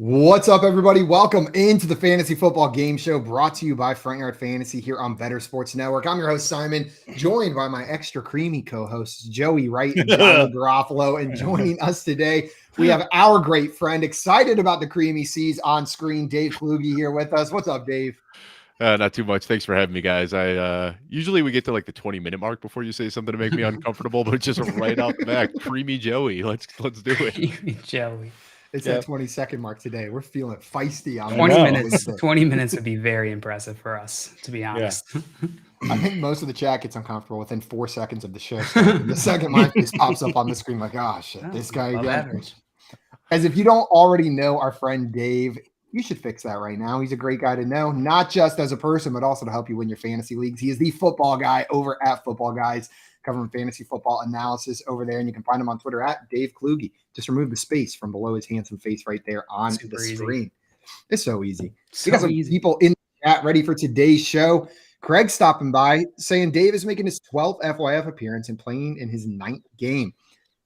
What's up, everybody? Welcome into the Fantasy Football Game Show brought to you by Front Yard Fantasy here on Better Sports Network. I'm your host, Simon, joined by my extra creamy co-hosts, Joey Wright and John Garofalo. And joining us today, we have our great friend, excited about the creamy seas on screen, Dave Kluge here with us. What's up, Dave? Not too much. Thanks for having me, guys. I usually we get to like the 20-minute mark before you say something to make me uncomfortable, but just right out the back, creamy Joey. Let's do it. Creamy Joey. It's that 20-second mark today. We're feeling feisty on 20 minutes. 20 minutes would be very impressive for us, to be honest. Yeah. I think most of the chat gets uncomfortable within 4 seconds of the show. The second my face pops up on the screen, like, oh shit, this guy again. As if you don't already know our friend Dave, you should fix that right now. He's a great guy to know, not just as a person, but also to help you win your fantasy leagues. He is the football guy over at Footballguys, covering fantasy football analysis over there. And you can find him on Twitter at Dave Kluge. Just remove the space from below his handsome face right there on the screen. It's so easy. We got some people in the chat ready for today's show. Craig stopping by saying Dave is making his 12th FYF appearance and playing in his 9th game.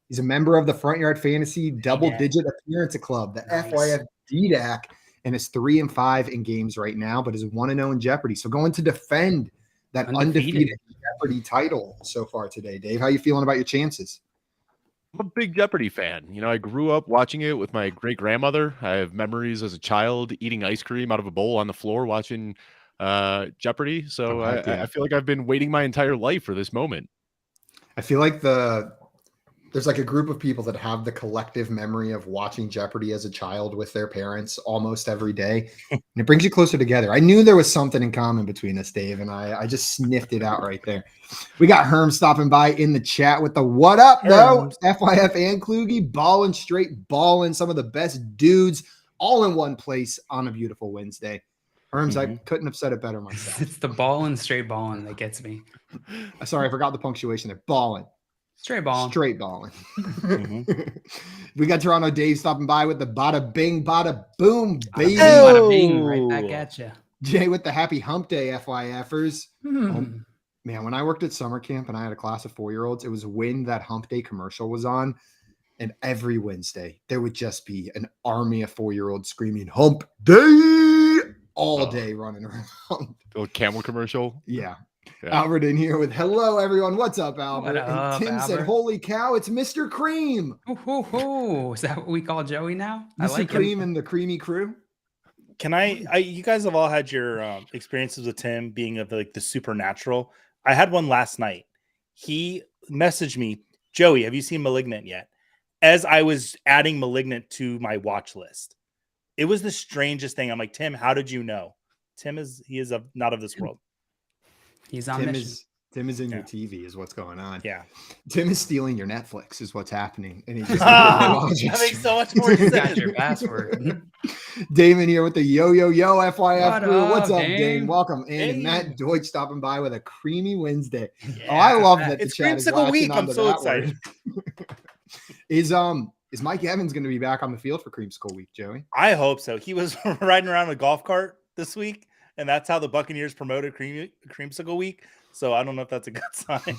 He's a member of the Front Yard Fantasy double-digit appearance club, the FYF DDAC, and is 3-5 in games right now, but is 1-0 in Jeopardy. So going to defend that undefeated Jeopardy title so far today. Dave, how you feeling about your chances? I'm a big Jeopardy fan. You know, I grew up watching it with my great-grandmother. I have memories as a child eating ice cream out of a bowl on the floor watching Jeopardy. So I feel like I've been waiting my entire life for this moment. I feel like there's like a group of people that have the collective memory of watching Jeopardy as a child with their parents almost every day. And it brings you closer together. I knew there was something in common between us, Dave, and I just sniffed it out right there. We got Herm stopping by in the chat with the what up, though? FYF and Kluge, balling straight, balling some of the best dudes all in one place on a beautiful Wednesday. Herms, I couldn't have said it better myself. It's the balling, straight balling that gets me. Sorry, I forgot the punctuation there. Balling. Straight balling. Straight balling. We got Toronto Dave stopping by with the bada bing, bada boom, baby. Bada bing, right back at you. Jay with the happy hump day FYFers. Man, when I worked at summer camp and I had a class of 4-year-olds, it was when that hump day commercial was on. And every Wednesday, there would just be an army of 4-year-olds screaming hump day all day running around. The camel commercial? Yeah. Albert in here with hello, everyone. What's up, Albert? What up, and Tim said, holy cow, it's Mr. Cream. Is that what we call Joey now? Mr. Cream and the Creamy Crew. Can you guys have all had your experiences with Tim being of the supernatural. I had one last night. He messaged me, Joey, have you seen Malignant yet? As I was adding Malignant to my watch list. It was the strangest thing. I'm like, Tim, how did you know? Tim is not of this world. He's on mission. Tim is in your TV is what's going on. Yeah. Tim is stealing your Netflix is what's happening. And he just that makes so much more sense. Got your password. Damon here with the yo FYF crew. What's up, Dane? Welcome. And Hey. Matt Deutsch stopping by with a creamy Wednesday. Yeah, I love that the it's chat is Creamsicle Week. latching I'm so onto excited. Is Mike Evans going to be back on the field for Creamsicle Week, Joey? I hope so. He was riding around a golf cart this week, and that's how the Buccaneers promoted Creamsicle Week. So I don't know if that's a good sign.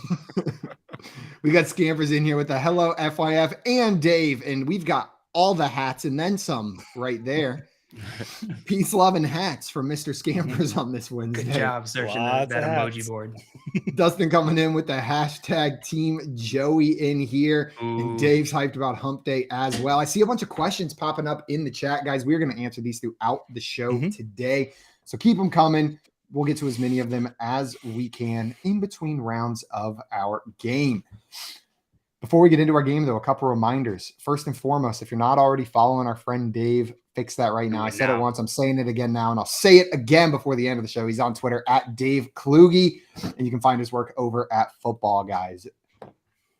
We got Scampers in here with the hello FYF and Dave, and we've got all the hats and then some right there. Peace, love, and hats from Mr. Scampers on this Wednesday. Good job searching that emoji board. Dustin coming in with the hashtag Team Joey in here. And Dave's hyped about Hump Day as well. I see a bunch of questions popping up in the chat, guys. We're going to answer these throughout the show today. So keep them coming. We'll get to as many of them as we can in between rounds of our game. Before we get into our game, though, a couple reminders. First and foremost, if you're not already following our friend Dave, fix that right now. I said it once. I'm saying it again now, and I'll say it again before the end of the show. He's on Twitter at Dave Kluge, and you can find his work over at Footballguys.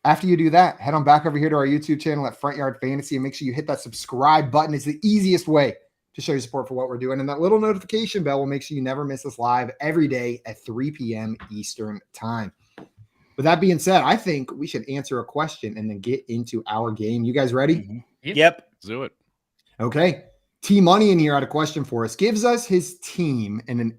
After you do that, head on back over here to our YouTube channel at Front Yard Fantasy and make sure you hit that subscribe button. It's the easiest way to show your support for what we're doing. And that little notification bell will make sure you never miss us live every day at 3 p.m. Eastern time. With that being said, I think we should answer a question and then get into our game. You guys ready? Yep. Let's do it. Okay. T-Money in here had a question for us. Gives us his team in an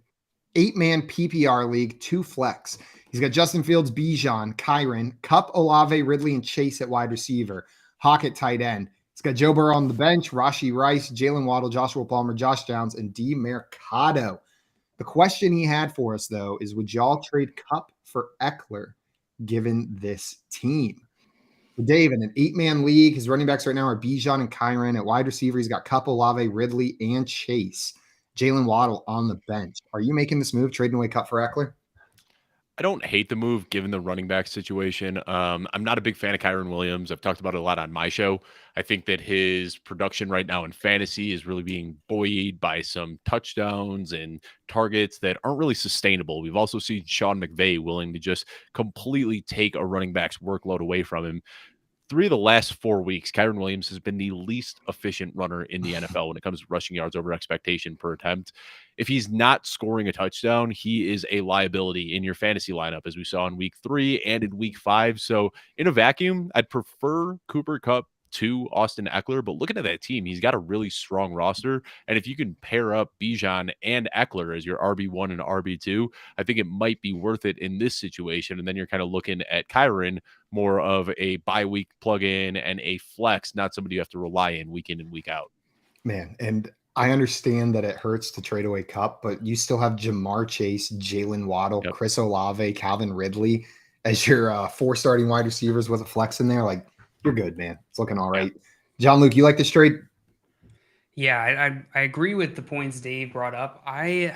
8-man PPR league, 2 flex. He's got Justin Fields, Bijan, Kyron, Kupp, Olave, Ridley, and Chase at wide receiver. Hawk at tight end. It's got Joe Burrow on the bench, Rashee Rice, Jalen Waddle, Joshua Palmer, Josh Downs, and D. Mercado. The question he had for us, though, is would y'all trade Kupp for Eckler given this team? Dave, in an 8-man league, his running backs right now are Bijan and Kyren. At wide receiver, he's got Kupp, Olave, Ridley, and Chase. Jalen Waddle on the bench. Are you making this move, trading away Kupp for Eckler? I don't hate the move given the running back situation. I'm not a big fan of Kyren Williams. I've talked about it a lot on my show. I think that his production right now in fantasy is really being buoyed by some touchdowns and targets that aren't really sustainable. We've also seen Sean McVay willing to just completely take a running back's workload away from him. 3 of the last 4 weeks, Kyren Williams has been the least efficient runner in the NFL when it comes to rushing yards over expectation per attempt. If he's not scoring a touchdown, he is a liability in your fantasy lineup, as we saw in week 3 and in week 5. So in a vacuum, I'd prefer Cooper Kupp to Austin Eckler, but looking at that team, he's got a really strong roster. And if you can pair up Bijan and Eckler as your RB1 and RB2, I think it might be worth it in this situation. And then you're kind of looking at Kyren more of a bye-week plug-in and a flex, not somebody you have to rely in and week out. Man, and I understand that it hurts to trade away Kupp, but you still have Jamar Chase, Jalen Waddle, Chris Olave, Calvin Ridley as your 4 starting wide receivers with a flex in there. Like, you're good, man. It's looking all right. John Luke, you like this trade? Yeah, I agree with the points Dave brought up. I'm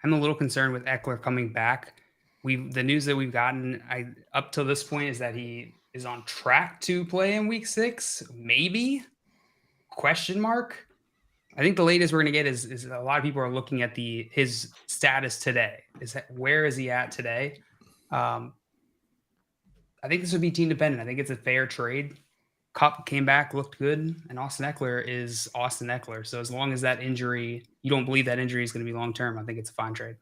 a little concerned with Eckler coming back. The news that we've gotten up to this point is that he is on track to play in week 6, maybe? Question mark. I think the latest we're going to get is a lot of people are looking at his status today. Where is he at today? I think this would be team dependent. I think it's a fair trade. Kupp came back, looked good, and Austin Eckler is Austin Eckler. So as long as that injury, you don't believe that injury is going to be long term, I think it's a fine trade.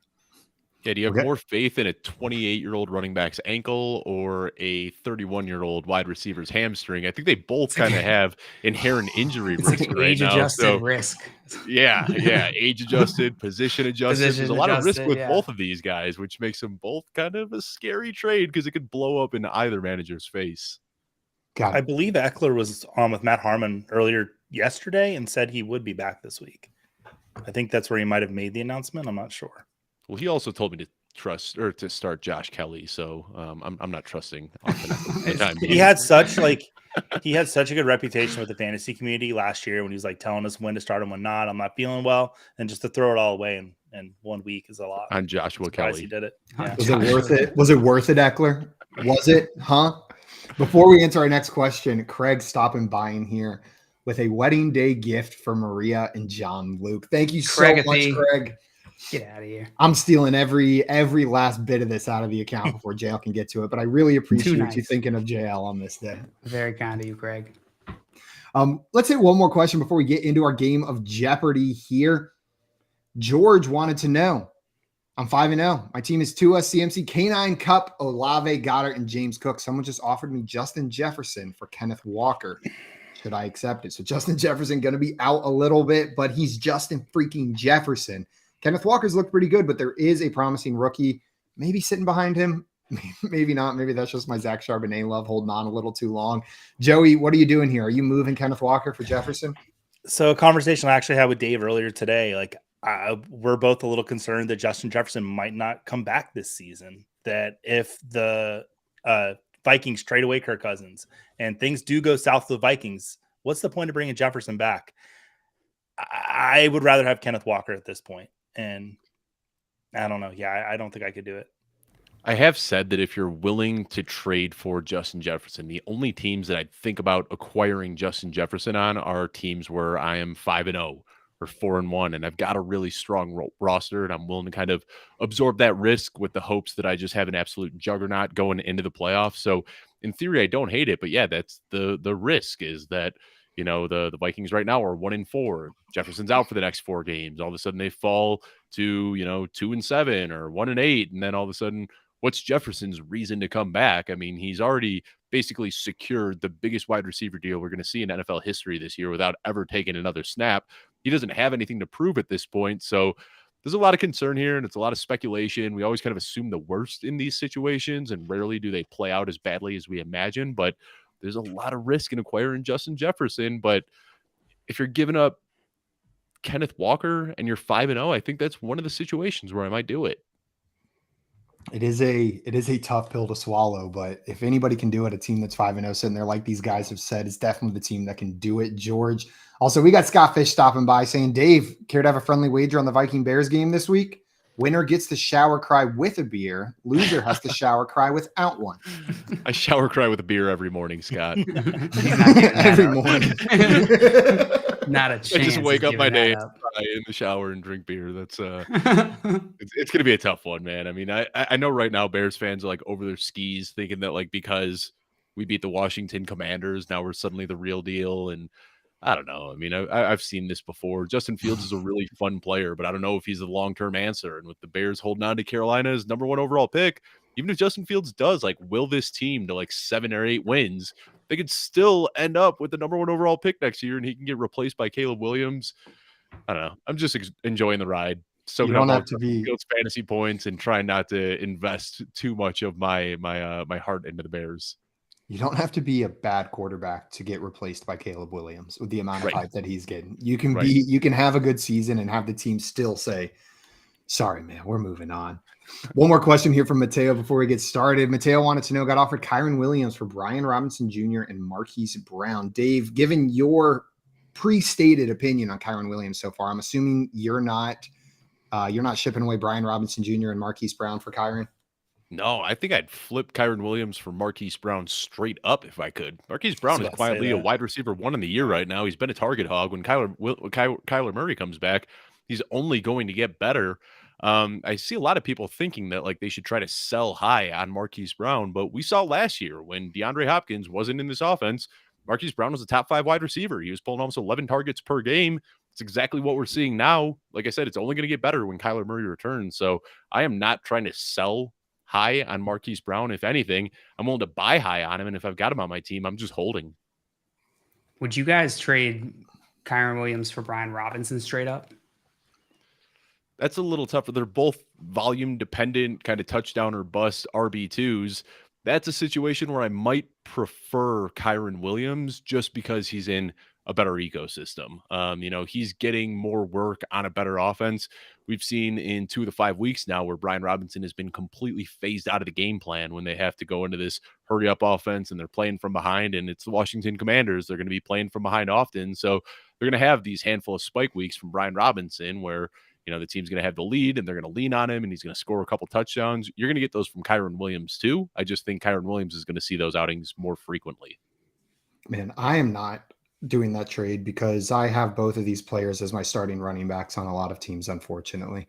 Yeah, do you have more faith in a 28-year-old running back's ankle or a 31-year-old wide receiver's hamstring? I think they both kind of have inherent injury risk right now. Age-adjusted risk. Yeah, age-adjusted, position-adjusted. There's a lot of risk with both of these guys, which makes them both kind of a scary trade because it could blow up in either manager's face. I believe Eckler was on with Matt Harmon earlier yesterday and said he would be back this week. I think that's where he might have made the announcement. I'm not sure. Well, he also told me to start Josh Kelly, so I'm not trusting. He had such a good reputation with the fantasy community last year when he was like telling us when to start and when not. I'm not feeling well, and just to throw it all away in 1 week is a lot. On Joshua Kelly, he did it. Yeah. Was it worth it? Was it worth it, Eckler? Was it? Huh? Before we answer our next question, Craig's stopping by in here with a wedding day gift for Maria and John Luke. Thank you so much, Craig. Get out of here. I'm stealing every last bit of this out of the account before JL can get to it, but I really appreciate you thinking of JL on this day. Very kind of you, Craig. Let's hit one more question before we get into our game of Jeopardy here. George wanted to know, I'm 5-0. My team is Tua, CMC, K9, Kupp, Olave, Goddard, and James Cook. Someone just offered me Justin Jefferson for Kenneth Walker. Should I accept it? So Justin Jefferson going to be out a little bit, but he's Justin freaking Jefferson. Kenneth Walker's looked pretty good, but there is a promising rookie maybe sitting behind him. Maybe not. Maybe that's just my Zach Charbonnet love holding on a little too long. Joey, what are you doing here? Are you moving Kenneth Walker for Jefferson? So a conversation I actually had with Dave earlier today, we're both a little concerned that Justin Jefferson might not come back this season, that if the Vikings trade away Kirk Cousins and things do go south to the Vikings, what's the point of bringing Jefferson back? I would rather have Kenneth Walker at this point. And I don't know. Yeah, I don't think I could do it. I have said that if you're willing to trade for Justin Jefferson, the only teams that I'd think about acquiring Justin Jefferson on are teams where I am 5-0 or 4-1, and I've got a really strong roster, and I'm willing to kind of absorb that risk with the hopes that I just have an absolute juggernaut going into the playoffs. So in theory, I don't hate it, but yeah, that's the risk is that, the Vikings right now are 1-4. Jefferson's out for the next 4 games. All of a sudden they fall to, 2-7 or 1-8. And then all of a sudden, what's Jefferson's reason to come back? I mean, he's already basically secured the biggest wide receiver deal we're going to see in NFL history this year without ever taking another snap. He doesn't have anything to prove at this point. So there's a lot of concern here, and it's a lot of speculation. We always kind of assume the worst in these situations, and rarely do they play out as badly as we imagine. But there's a lot of risk in acquiring Justin Jefferson. But if you're giving up Kenneth Walker and you're 5-0, I think that's one of the situations where I might do it. It is a tough pill to swallow, but if anybody can do it, a team that's 5-0 sitting there, like these guys have said, is definitely the team that can do it. George. Also, we got Scott Fish stopping by saying, Dave, care to have a friendly wager on the Viking Bears game this week? Winner gets to shower cry with a beer. Loser has to shower cry without one. I shower cry with a beer every morning, Scott. Every morning. Not a chance. I just wake up my day in the shower and drink beer. That's it's gonna be a tough one, man. I mean, I know right now Bears fans are like over their skis thinking that like because we beat the Washington Commanders, now we're suddenly the real deal. And I don't know. I mean, I've seen this before. Justin Fields is a really fun player, but I don't know if he's a long-term answer. And with the Bears holding on to Carolina's #1 overall pick, even if Justin Fields does like will this team to like 7 or 8 wins, they could still end up with the #1 overall pick next year, and he can get replaced by Caleb Williams. I don't know. I'm just enjoying the ride. So you don't have to be Fields fantasy points and trying not to invest too much of my heart into the Bears. You don't have to be a bad quarterback to get replaced by Caleb Williams with the amount of hype that he's getting. You can you can have a good season and have the team still say, sorry, man, we're moving on. One more question here from Mateo before we get started. Mateo wanted to know, got offered Kyren Williams for Brian Robinson Jr. and Marquise Brown. Dave, given your pre-stated opinion on Kyren Williams so far, I'm assuming you're not shipping away Brian Robinson Jr. and Marquise Brown for Kyren. No, I think I'd flip Kyren Williams for Marquise Brown straight up if I could. Marquise Brown is quietly a wide receiver 1 in the year right now. He's been a target hog. When Kyler Murray comes back, he's only going to get better. I see a lot of people thinking that like they should try to sell high on Marquise Brown, but we saw last year when DeAndre Hopkins wasn't in this offense, Marquise Brown was a top 5 wide receiver. He was pulling almost 11 targets per game. It's exactly what we're seeing now. Like I said, it's only going to get better when Kyler Murray returns. So I am not trying to sell high on Marquise Brown. If anything, I'm willing to buy high on him. And if I've got him on my team, I'm just holding. Would you guys trade Kyren Williams for Brian Robinson straight up? That's a little tougher. They're both volume dependent, kind of touchdown or bust RB2s. That's a situation where I might prefer Kyren Williams just because he's in a better ecosystem. He's getting more work on a better offense. We've seen in 2 of the 5 weeks now where Brian Robinson has been completely phased out of the game plan when they have to go into this hurry up offense and they're playing from behind, and it's the Washington Commanders. They're going to be playing from behind often. So they're going to have these handful of spike weeks from Brian Robinson where, the team's going to have the lead and they're going to lean on him and he's going to score a couple touchdowns. You're going to get those from Kyren Williams too. I just think Kyren Williams is going to see those outings more frequently. Man, I am not doing that trade because I have both of these players as my starting running backs on a lot of teams, unfortunately.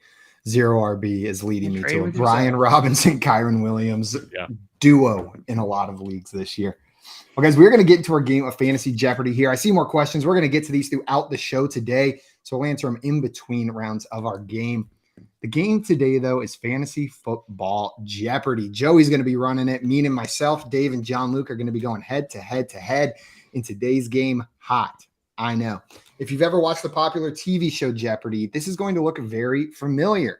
0 RB is leading me to a Brian Robinson, Kyren Williams duo in a lot of leagues this year. Well, guys, we're going to get into our game of Fantasy Jeopardy here. I see more questions. We're going to get to these throughout the show today, so we'll answer them in between rounds of our game. The game today, though, is Fantasy Football Jeopardy. Joey's going to be running it. Me and myself, Dave, and John Luke are going to be going head to head in today's game. Hot, I know. If you've ever watched the popular TV show Jeopardy, this is going to look very familiar.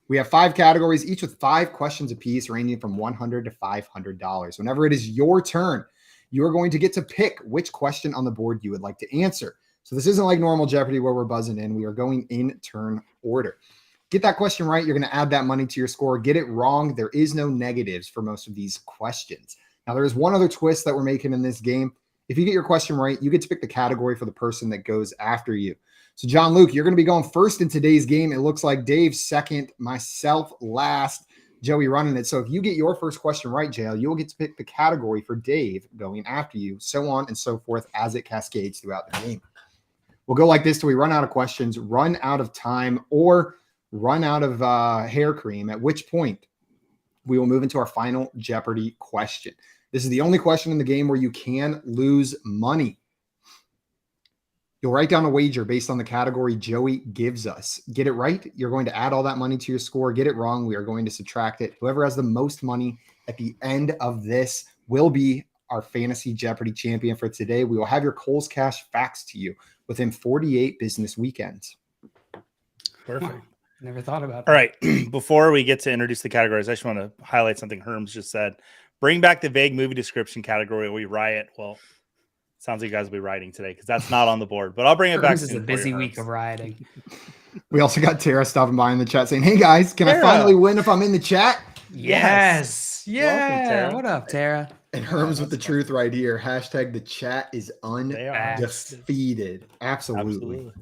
We have 5 categories, each with 5 questions apiece, ranging from $100 to $500. Whenever it is your turn, you are going to get to pick which question on the board you would like to answer. So this isn't like normal Jeopardy where we're buzzing in. We are going in turn order. Get that question right, you're going to add that money to your score. Get it wrong, there is no negatives for most of these questions. Now, there is one other twist that we're making in this game. If you get your question right, you get to pick the category for the person that goes after you. So, John Luke, you're going to be going first in today's game. It looks like Dave second, myself last, Joey running it. So if you get your first question right, JL, you'll get to pick the category for Dave going after you, so on and so forth as it cascades throughout the game. We'll go like this till we run out of questions, run out of time, or run out of hair cream, at which point we will move into our final Jeopardy question. This is the only question in the game where you can lose money. You'll write down a wager based on the category Joey gives us. Get it right, you're going to add all that money to your score. Get it wrong, we are going to subtract it. Whoever has the most money at the end of this will be our Fantasy Jeopardy champion for today. We will have your Kohl's Cash faxed to you within 48 business weekends. Perfect. Wow. Never thought about that. All right. Before we get to introduce the categories, I just want to highlight something Herms just said. Bring back the vague movie description category where we riot. Well, sounds like you guys will be rioting today because that's not on the board. But I'll bring it back. This is a busy week of rioting. We also got Tara stopping by in the chat saying, "Hey guys, can Tara. I finally win if I'm in the chat?" Yes. Yeah. Welcome, Tara. What up, Tara? And Herm's with the truth right here. Hashtag the chat is undefeated. Absolutely.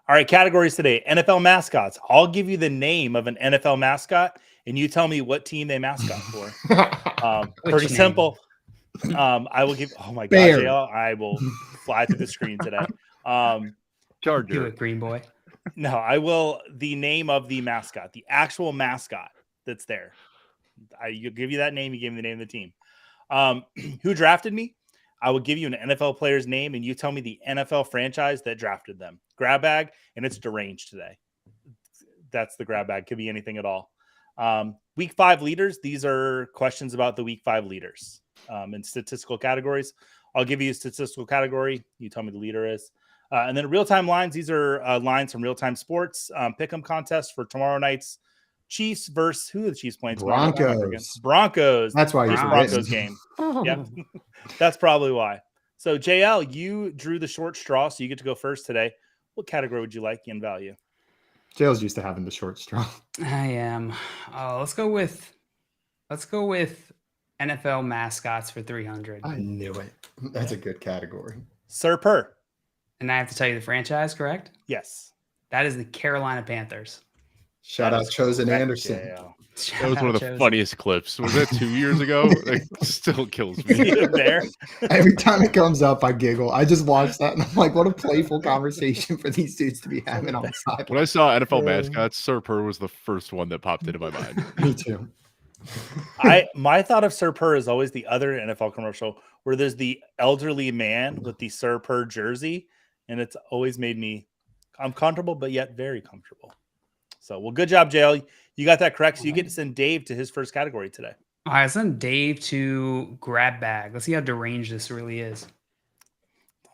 All right, categories today. NFL mascots. I'll give you the name of an NFL mascot, and you tell me what team they mascot for. Pretty simple. I will give. Oh my God, JL, I will fly through the screen today. Charger. Do it, Green Boy. No, I will. The name of the mascot, the actual mascot that's there. You give you that name. You give me the name of the team. Who drafted me? I will give you an NFL player's name, and you tell me the NFL franchise that drafted them. Grab bag, and it's deranged today. That's the grab bag. Could be anything at all. Week 5 leaders. These are questions about the week 5 leaders in statistical categories. I'll give you a statistical category. You tell me the leader is. And then real-time lines. These are lines from real-time sports. Pick'em contest for tomorrow night's Chiefs versus who are the Chiefs playing tomorrow? Broncos. That's why it's you're Broncos game. Yeah, that's probably why. So JL, you drew the short straw, so you get to go first today. What category would you like in value? JL's used to having the short straw. I am. Let's go with NFL mascots for 300. I knew it. That's a good category. Sir Per. And I have to tell you the franchise, correct? Yes. That is the Carolina Panthers. Shout out Chosen Anderson. That was one of the funniest clips. Was that 2 years ago? That still kills me. There. Every time it comes up, I giggle. I just watched that and I'm like, what a playful conversation for these dudes to be having on the side. When I saw NFL mascots, Sir Per was the first one that popped into my mind. Me too. My thought of Sir Per is always the other NFL commercial where there's the elderly man with the Sir Per jersey, and it's always made me uncomfortable, but yet very comfortable. So, well, good job, JL. You got that correct. So you get to send Dave to his first category today. All right, send Dave to grab bag. Let's see how deranged this really is.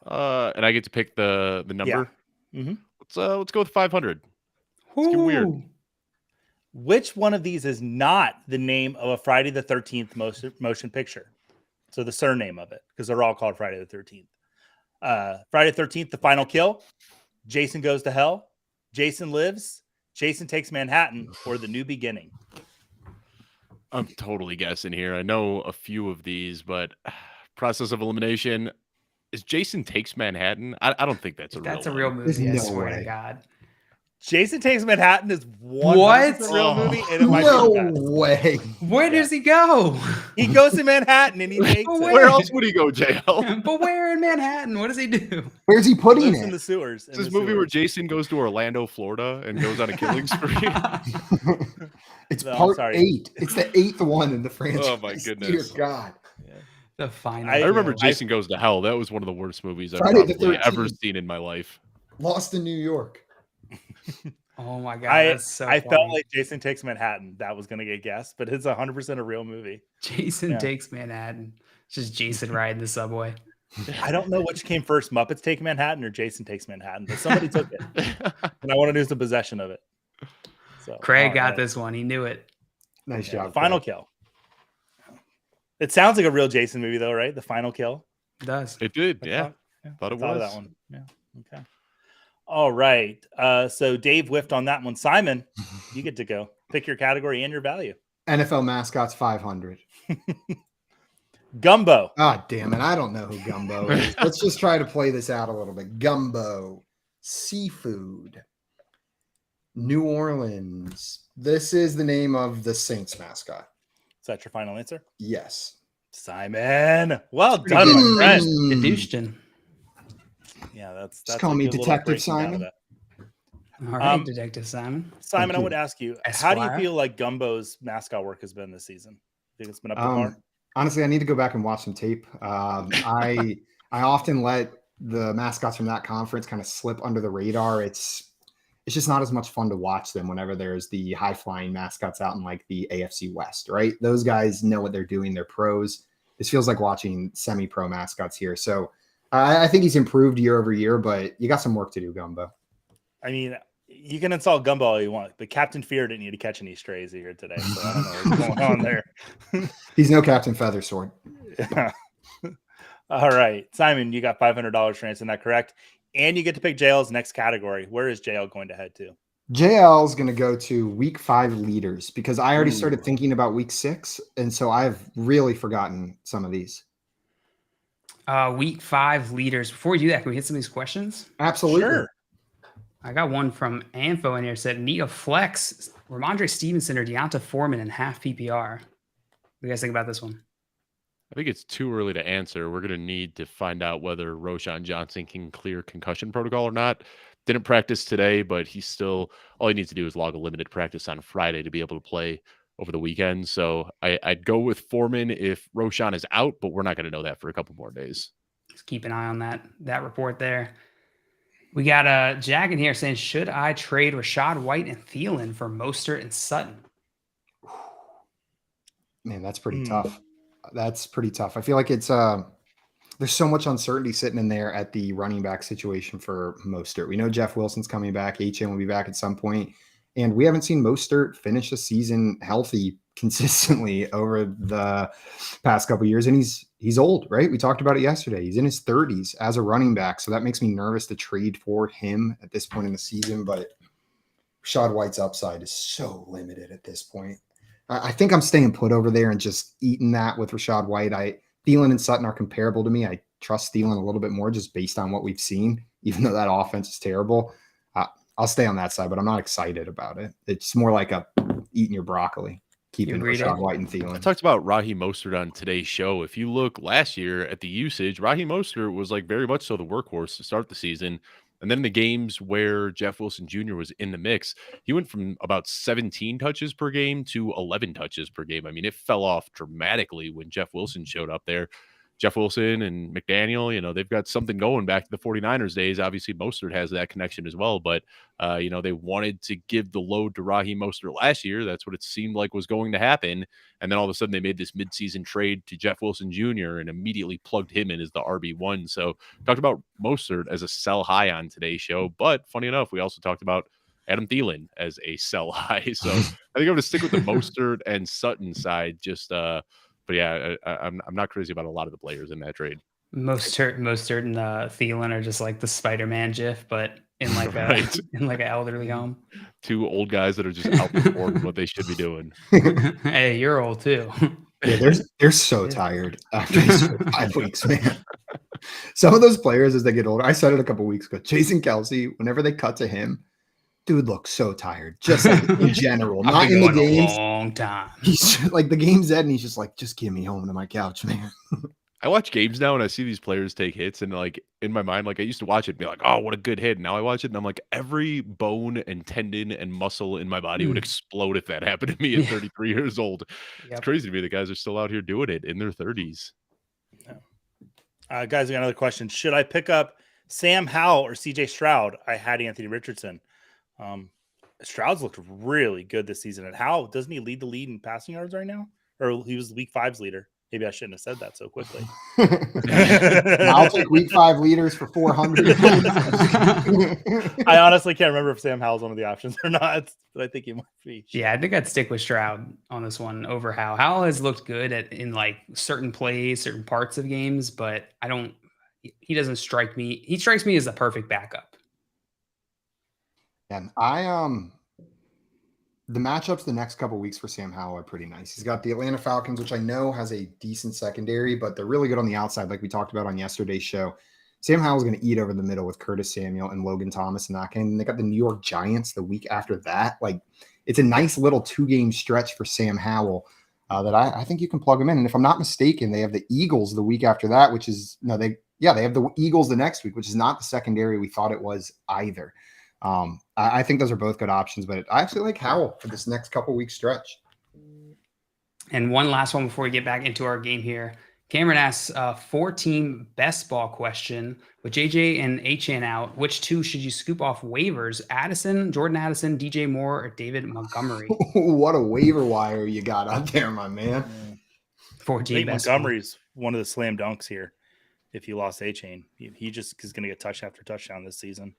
And I get to pick the number. Yeah. Mm-hmm. Let's go with 500. Let's get weird. Which one of these is not the name of a Friday the 13th motion picture? So the surname of it, because they're all called Friday the 13th. Friday the 13th, The Final Kill, Jason Goes to Hell, Jason Lives, Jason Takes Manhattan, or The New Beginning. I'm totally guessing here. I know a few of these, but process of elimination is Jason Takes Manhattan. I don't think that's a real movie. I swear to God. Jason Takes Manhattan is a real movie. And it might no way. Where does he go? He goes to Manhattan and he takes it. Where else would he go, JL? But where in Manhattan? What does he do? Where's he putting it? In the sewers. It's this movie where Jason goes to Orlando, Florida, and goes on a killing spree. It's part 8. It's the 8th one in the franchise. Oh my goodness! Dear God. The final. I remember Jason Goes to Hell. That was one of the worst movies I've probably ever seen in my life. Lost in New York. Oh my God. I felt like Jason Takes Manhattan. That was going to get guessed, but it's 100% a real movie. Jason Takes Manhattan. It's just Jason riding the subway. I don't know which came first, Muppets Take Manhattan or Jason Takes Manhattan, but somebody took it. And I want to lose the possession of it. So Craig got this one. He knew it. Nice job. Final Kill. It sounds like a real Jason movie though, right? The Final Kill. It does. It did. Thought it was. That one. Yeah. Okay. All right. So Dave whiffed on that one. Simon, you get to go. Pick your category and your value. NFL mascots 500. Gumbo. Ah, damn it. I don't know who Gumbo is. Let's just try to play this out a little bit. Gumbo. Seafood. New Orleans. This is the name of the Saints mascot. Is that your final answer? Yes. Simon. Well done, my friend. Deduction. Yeah, that's just call me Detective Simon. All right, Detective Simon. Simon, I would ask you, how do you feel like Gumbo's mascot work has been this season? Think it's been up to par? Honestly, I need to go back and watch some tape. I often let the mascots from that conference kind of slip under the radar. It's just not as much fun to watch them whenever there's the high flying mascots out in like the AFC West, right? Those guys know what they're doing. They're pros. This feels like watching semi-pro mascots here. So I think he's improved year over year, but you got some work to do, Gumbo. I mean, You can install Gumball all you want, but Captain Fear didn't need to catch any strays here today, so I don't know what's going on there. He's no Captain Feathersword. Yeah. All right, Simon, you got $500 for answering that correct, and you get to pick JL's next category. Where is JL going to head to? JL is going to go to week 5 leaders because I already started thinking about week 6, and so I've really forgotten some of these. Week 5 leaders. Before we do that, can we hit some of these questions? Absolutely. Sure. I got one from Anfo in here. Said, need a flex, Ramondre Stevenson or Deonta Foreman in half PPR. What do you guys think about this one? I think it's too early to answer. We're going to need to find out whether Roschon Johnson can clear concussion protocol or not. Didn't practice today, but he's still, all he needs to do is log a limited practice on Friday to be able to play over the weekend. So I'd go with Foreman if Roschon is out, but we're not going to know that for a couple more days. Just keep an eye on that report there. We got Jack in here saying, should I trade Rachaad White and Thielen for Mostert and Sutton? Man, that's pretty tough. That's pretty tough. I feel like it's there's so much uncertainty sitting in there at the running back situation for Mostert. We know Jeff Wilson's coming back. HN will be back at some point. And we haven't seen Mostert finish the season healthy consistently over the past couple of years. And he's old, right? We talked about it yesterday. He's in his 30s as a running back. So that makes me nervous to trade for him at this point in the season. But Rachaad White's upside is so limited at this point. I think I'm staying put over there and just eating that with Rachaad White. Thielen and Sutton are comparable to me. I trust Thielen a little bit more just based on what we've seen, even though that offense is terrible. I'll stay on that side, but I'm not excited about it. It's more like eating your broccoli, keeping Rachaad White and Thielen. I talked about Raheem Mostert on today's show. If you look last year at the usage, Raheem Mostert was like very much so the workhorse to start the season. And then the games where Jeff Wilson Jr. was in the mix, he went from about 17 touches per game to 11 touches per game. I mean, it fell off dramatically when Jeff Wilson showed up there. Jeff Wilson and McDaniel, they've got something going back to the 49ers days. Obviously, Mostert has that connection as well. But, they wanted to give the load to Raheem Mostert last year. That's what it seemed like was going to happen. And then all of a sudden they made this midseason trade to Jeff Wilson Jr. and immediately plugged him in as the RB1. So talked about Mostert as a sell high on today's show. But funny enough, we also talked about Adam Thielen as a sell high. So I think I'm going to stick with the Mostert and Sutton side. But yeah, I'm not crazy about a lot of the players in that trade. Mostert and Thielen are just like the Spider-Man GIF, but in like in like an elderly home. Two old guys that are just outperforming what they should be doing. Hey, you're old too. Yeah, they're so tired after these 5 weeks, man. Some of those players, as they get older, I said it a couple weeks ago. Jason Kelsey, whenever they cut to him, dude looks so tired. Just like in general, not in the games. A long time. He's like the game's dead, and he's just like, just get me home to my couch, man. I watch games now and I see these players take hits, and like in my mind, like I used to watch it and be like, oh, what a good hit. And now I watch it and I'm like, every bone and tendon and muscle in my body would explode if that happened to me at 33 years old. Yep. It's crazy to me. The guys are still out here doing it in their 30s. Yeah. Guys, I got another question. Should I pick up Sam Howell or CJ Stroud? I had Anthony Richardson. Stroud's looked really good this season. And Howell, doesn't he lead the lead in passing yards right now? Or he was week 5's leader. Maybe I shouldn't have said that so quickly. I'll take week 5 leaders for 400. I honestly can't remember if Sam Howell's one of the options or not, but I think he might be. Yeah, I think I'd stick with Stroud on this one over Howell. Howell has looked good in like certain plays, certain parts of games, but he doesn't strike me. He strikes me as the perfect backup. And the matchups the next couple weeks for Sam Howell are pretty nice. He's got the Atlanta Falcons, which I know has a decent secondary, but they're really good on the outside, like we talked about on yesterday's show. Sam Howell's going to eat over the middle with Curtis Samuel and Logan Thomas in that game. And they got the New York Giants the week after that. Like, it's a nice little 2-game stretch for Sam Howell that I think you can plug him in. And if I'm not mistaken, they have the Eagles the week after that, which is they have the Eagles the next week, which is not the secondary we thought it was either. I think those are both good options, but I actually like Howell for this next couple week stretch. And one last one before we get back into our game here. Cameron asks a 4-team best ball question with JJ and HN out. Which 2 should you scoop off waivers? Jordan Addison, DJ Moore, or David Montgomery? What a waiver wire you got out there, my man. 4-team best Montgomery's one of the slam dunks here. If you lost A-Chain, he just is going to get touch after touchdown this season.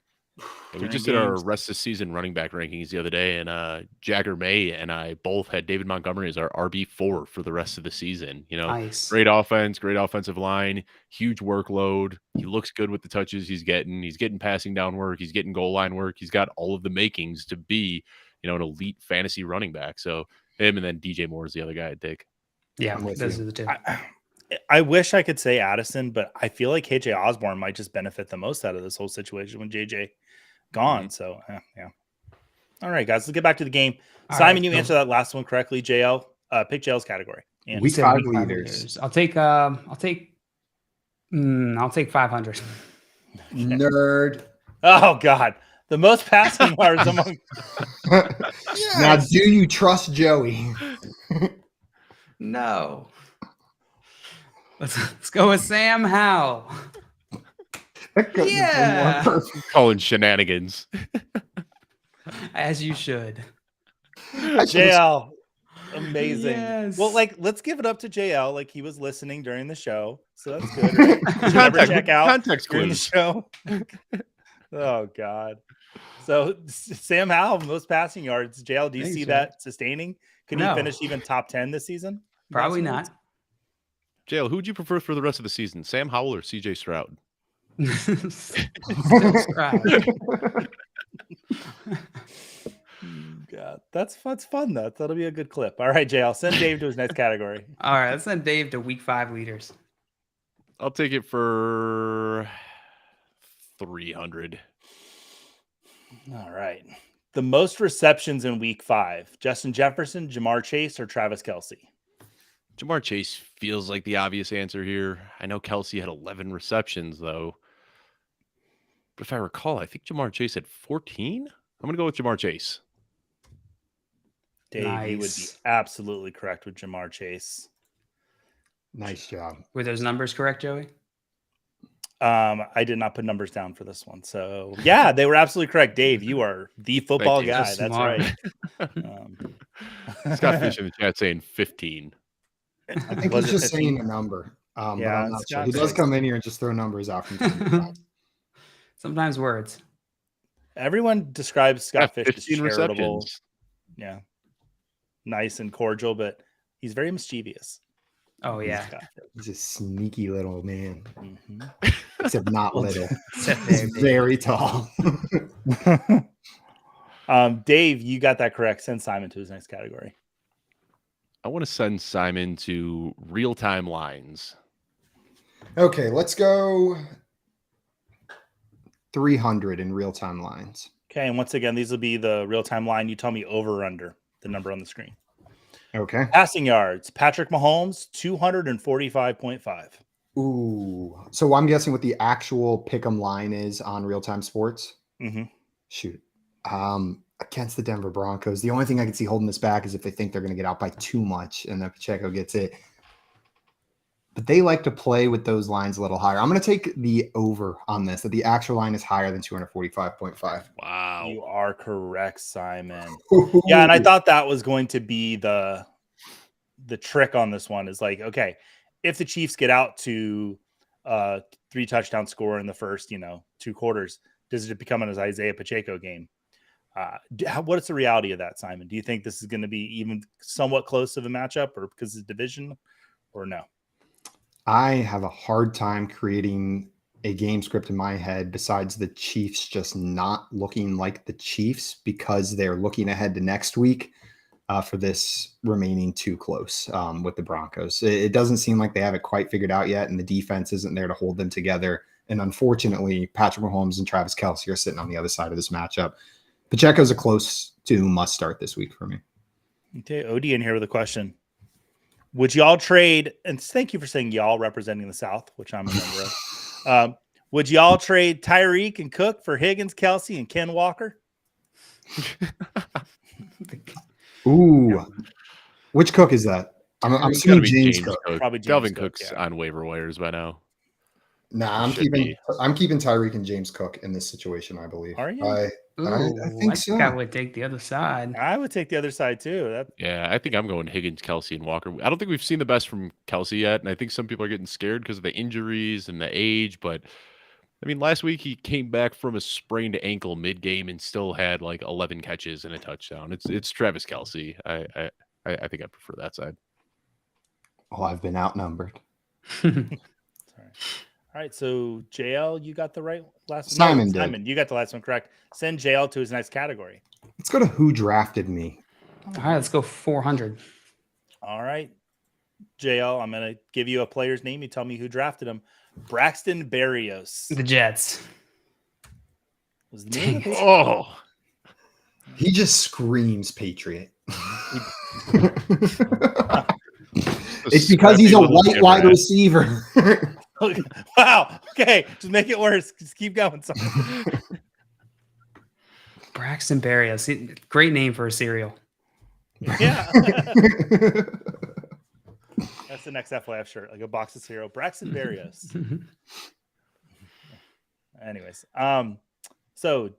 We just did our rest of season running back rankings the other day, and Jagger May and I both had David Montgomery as our RB4 for the rest of the season. Nice. Great offense, great offensive line, huge workload. He looks good with the touches he's getting. He's getting passing down work. He's getting goal line work. He's got all of the makings to be, an elite fantasy running back. So him, and then DJ Moore is the other guy I'd take. Yeah, those are the two. I wish I could say Addison, but I feel like KJ Osborne might just benefit the most out of this whole situation when JJ gone. Mm-hmm. So yeah. All right, guys, let's get back to the game. All Simon, you answered that last one correctly. JL, pick JL's category. And week 5 leaders. I'll take 500. Nerd. Oh God, the most passing yards among. Yes. Now, do you trust Joey? No. Let's go with Sam Howell. Yeah. Calling shenanigans. As you should. JL. Amazing. Yes. Well, let's give it up to JL. Like, he was listening during the show. So that's good. Right? Never check out context during the show. Oh, God. So Sam Howell, most passing yards. JL, do you see that sustaining? Could he finish even top 10 this season? Probably not. JL, who would you prefer for the rest of the season? Sam Howell or CJ Stroud? God, that's fun though. That'll be a good clip. All right, JL, send Dave to his next category. All right, let's send Dave to week 5 leaders. I'll take it for 300. All right. The most receptions in week 5, Justin Jefferson, Jamar Chase, or Travis Kelce? Jamar Chase feels like the obvious answer here. I know Kelce had 11 receptions, though. But if I recall, I think Jamar Chase had 14. I'm going to go with Jamar Chase. Dave, nice. You would be absolutely correct with Jamar Chase. Nice job. Were those numbers correct, Joey? I did not put numbers down for this one. So, yeah, they were absolutely correct. Dave, you are the football guy. That's right. Scott Fish in the chat saying 15. I think he's just saying a number. Yeah, but I'm not sure. He does come in here and just throw numbers out from time to time. Sometimes words. Everyone describes Scott Fish as charitable. Receptions. Yeah. Nice and cordial, but he's very mischievous. Oh, yeah. He's a sneaky little man. Mm-hmm. Except not little. He's very tall. Dave, you got that correct. Send Simon to his next category. I want to send Simon to real-time lines. Okay, let's go 300 in real-time lines. Okay, and once again, these will be the real-time line. You tell me over or under the number on the screen. Okay. Passing yards, Patrick Mahomes, 245.5. Ooh. So I'm guessing what the actual pick'em line is on real-time sports. Mm-hmm. Shoot. Against the Denver Broncos. The only thing I can see holding this back is if they think they're going to get out by too much and then Pacheco gets it. But they like to play with those lines a little higher. I'm going to take the over on this, that the actual line is higher than 245.5. Wow. You are correct, Simon. Yeah, and I thought that was going to be the trick on this one is like, okay, if the Chiefs get out to 3 touchdown score in the first, 2 quarters, does it become an Isaiah Pacheco game? What is the reality of that, Simon? Do you think this is going to be even somewhat close of a matchup or because it's division or no? I have a hard time creating a game script in my head besides the Chiefs just not looking like the Chiefs because they're looking ahead to next week for this remaining too close with the Broncos. It doesn't seem like they have it quite figured out yet, and the defense isn't there to hold them together. And unfortunately, Patrick Mahomes and Travis Kelce are sitting on the other side of this matchup. Pacheco's a close to must start this week for me. Okay, OD in here with a question. Would y'all trade, and thank you for saying y'all representing the South, which I'm a member of. Would y'all trade Tyreek and Cook for Higgins, Kelce, and Ken Walker? Ooh. Yeah. Which Cook is that? I'm assuming James Cook. Probably Dalvin Cook's on waiver wires by now. Nah, I'm keeping Tyreek and James Cook in this situation, I believe. Are you? I think so. I would take the other side. I would take the other side too. Yeah, I think I'm going Higgins, Kelce, and Walker. I don't think we've seen the best from Kelce yet, and I think some people are getting scared because of the injuries and the age, but I mean, last week he came back from a sprained ankle mid-game and still had like 11 catches and a touchdown. It's Travis Kelce. I think I prefer that side. Oh, I've been outnumbered. Sorry. All right, so JL, you got the right last one. Simon did. Simon, you got the last one correct. Send JL to his next category. Let's go to who drafted me. All right, let's go 400. All right, JL, I'm going to give you a player's name. You tell me who drafted him. Braxton Berrios. The Jets. Was the name of the Oh, He just screams Patriot. It's because he's a white wide receiver. Wow. Okay. Just make it worse. Just keep going. Braxton Berrios. Great name for a cereal. Yeah. That's the next FYF shirt, like a box of cereal. Braxton Berrios. Anyways, so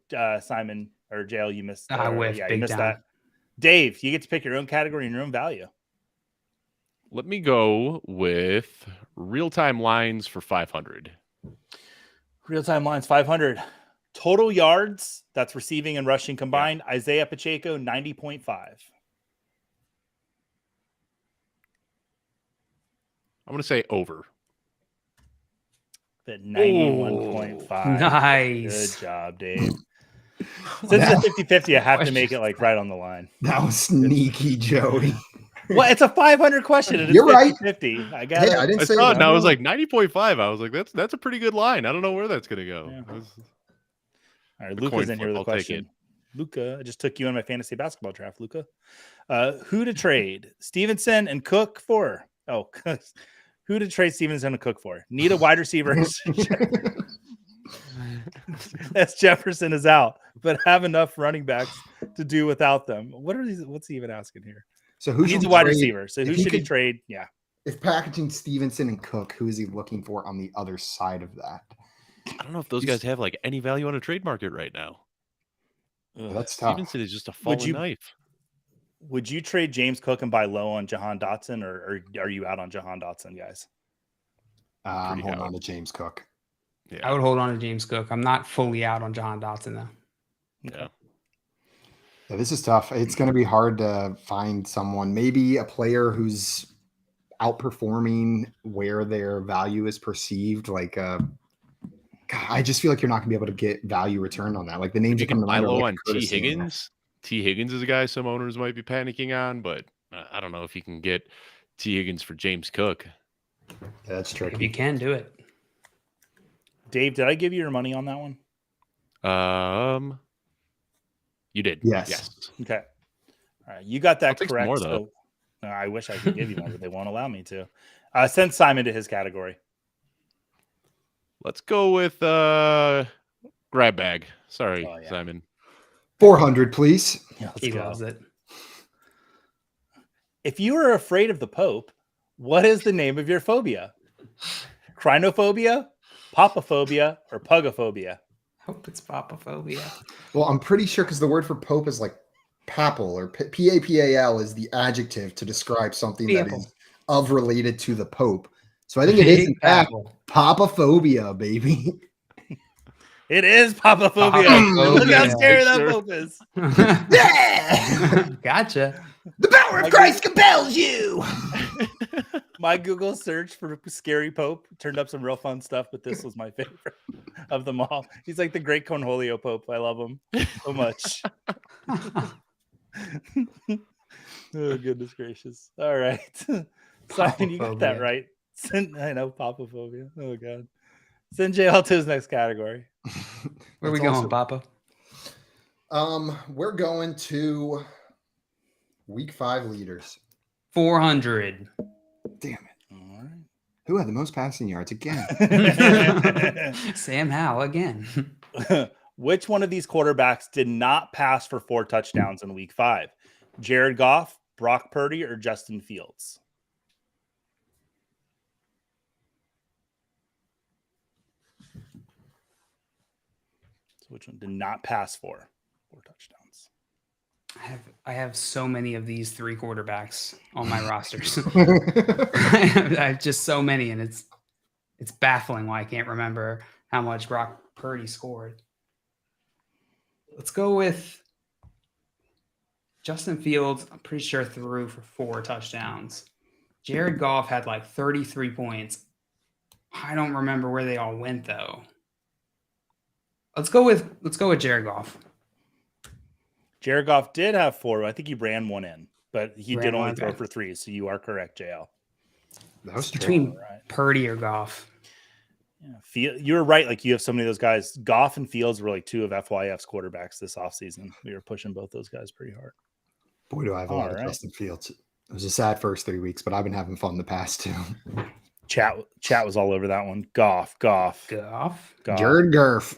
Simon or JL, you missed. I whiffed. Yeah, big you missed down. that. Dave, you get to pick your own category and your own value. let me go with real-time lines for 500. Real-time lines 500. Total yards, that's receiving and rushing combined. Yeah. Isaiah Pacheco 90.5. I'm going to say over. At 91.5. Nice. Good job, Dave. Since it's 50-50, I have to make it like right on the line. That was sneaky, Joey. Well, it's a 500 question. And it's You're right. 50-50. I got Hey, I didn't say saw it, that. and I was like 90.5. I was like, that's a pretty good line. I don't know where that's going to go. Yeah. All right, Luca's in here with a question. Luca, I just took you on my fantasy basketball draft, Luca. Who to trade? Stevenson and Cook for? Oh, who to trade Stevenson and Cook for? Need a wide receiver. As Jefferson is out, but have enough running backs to do without them. What are these? What's he even asking here? So who needs a wide receiver? So who should he trade? Yeah. If packaging Stevenson and Cook, who is he looking for on the other side of that? I don't know if those guys have like any value on a trade market right now. That's tough. Stevenson is just a falling knife. Would you trade James Cook and buy low on Jahan Dotson, or are you out on Jahan Dotson, guys? I'm holding on to James Cook. Yeah. I would hold on to James Cook. I'm not fully out on Jahan Dotson, though. Yeah. Yeah, this is tough. It's going to be hard to find someone, maybe a player who's outperforming where their value is perceived. Like, God, I just feel like you're not going to be able to get value return on that. Like the names you that come to mind low are on T. Higgins. T. Higgins is a guy some owners might be panicking on, but I don't know if you can get T. Higgins for James Cook. Yeah, that's tricky. If you can do it. Dave, did I give you your money on that one? You did. Yes. Okay. All right. You got that correct. More, though. So, I wish I could give you one, but they won't allow me to. Send Simon to his category. Let's go with grab bag. Sorry, Simon. 400, please. Yeah, he loves it. If you are afraid of the Pope, what is the name of your phobia? Crinophobia, papophobia, or pugophobia? Hope it's papophobia. Well, I'm pretty sure because the word for Pope is like papal, or P-A-P-A-L is the adjective to describe something that is of related to the Pope. So I think it is in fact papophobia, baby. It is papophobia. Look how scary that Pope is. Yeah! Gotcha. The power of Christ compels you. My Google search for scary Pope turned up some real fun stuff, but this was my favorite of them all. He's like the great Cornholio Pope. I love him so much. Oh, goodness gracious. All right. Simon, you got that right. I know, papophobia. Oh, God. Send JL to his next category. Where are we going, Papa? We're going to week 5 leaders. 400. Damn it. All right. Who had the most passing yards again? Sam Howell again. Which one of these quarterbacks did not pass for 4 touchdowns in week 5? Jared Goff, Brock Purdy, or Justin Fields? So which one did not pass for 4 touchdowns? I have so many of these 3 quarterbacks on my rosters. I have just so many, and it's baffling why I can't remember how much Brock Purdy scored. Let's go with Justin Fields. I'm pretty sure threw for 4 touchdowns. Jared Goff had like 33 points. I don't remember where they all went though. Let's go with Jared Goff. Jared Goff did have 4. I think he ran one in, but he Ran did only one, throw okay. for 3. So you are correct, JL. That was Between Right. Purdy or Goff. Yeah, you were right. Like you have so many of those guys. Goff and Fields were like 2 of FYF's quarterbacks this offseason. We were pushing both those guys pretty hard. Boy, do I have a lot of Justin Fields. It was a sad first 3 weeks, but I've been having fun the past 2. Chat was all over that one. Goff. Jared Goff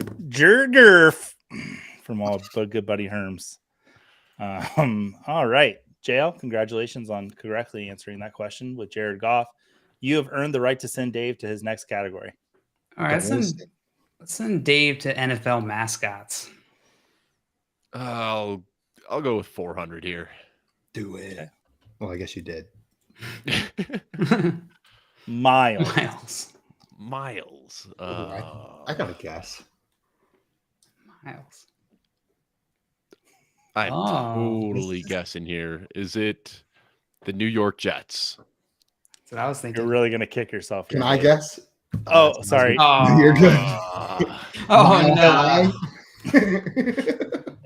from all good buddy Herms. All right, JL, congratulations on correctly answering that question with Jared Goff. You have earned the right to send Dave to his next category. All right, let's send Dave to NFL mascots. I'll go with 400 here. Do it. Okay. Well, I guess you did. Miles. I got to guess. Miles. I'm totally guessing here. Is it the New York Jets? That's what I was thinking. You're really going to kick yourself. Can I guess? Oh, sorry. You're good. No.